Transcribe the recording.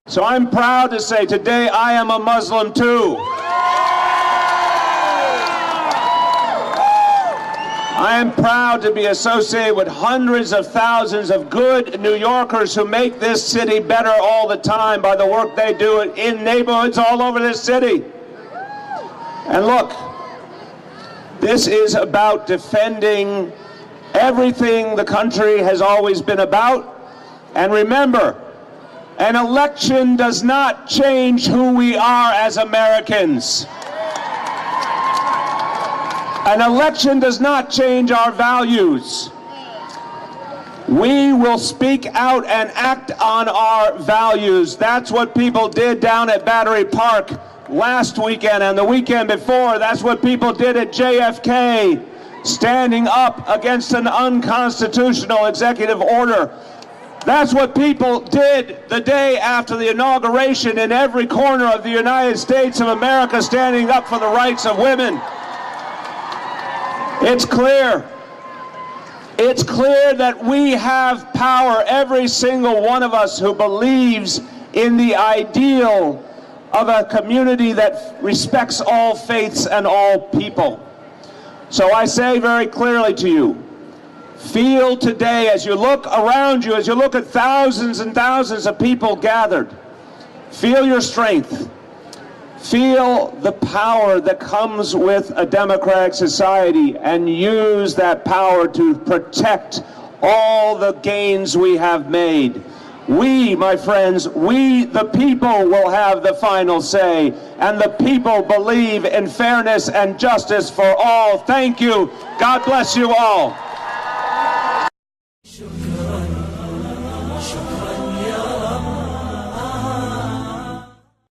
So I'm proud to say today I am a Muslim too. I am proud to be associated with hundreds of thousands of good New Yorkers who make this city better all the time by the work they do in neighborhoods all over this city. And look, this is about defending everything the country has always been about. And remember, an election does not change who we are as Americans. An election does not change our values. We will speak out and act on our values. That's what people did down at Battery Park last weekend and the weekend before. That's what people did at JFK, standing up against an unconstitutional executive order. That's what people did the day after the inauguration in every corner of the United States of America, standing up for the rights of women. It's clear. It's clear that we have power, every single one of us who believes in the ideal of a community that respects all faiths and all people. So I say very clearly to you, feel today, as you look around you, as you look at thousands and thousands of people gathered, feel your strength. Feel the power that comes with a democratic society and use that power to protect all the gains we have made. We, my friends, we the people will have the final say, and the people believe in fairness and justice for all. Thank you. God bless you all.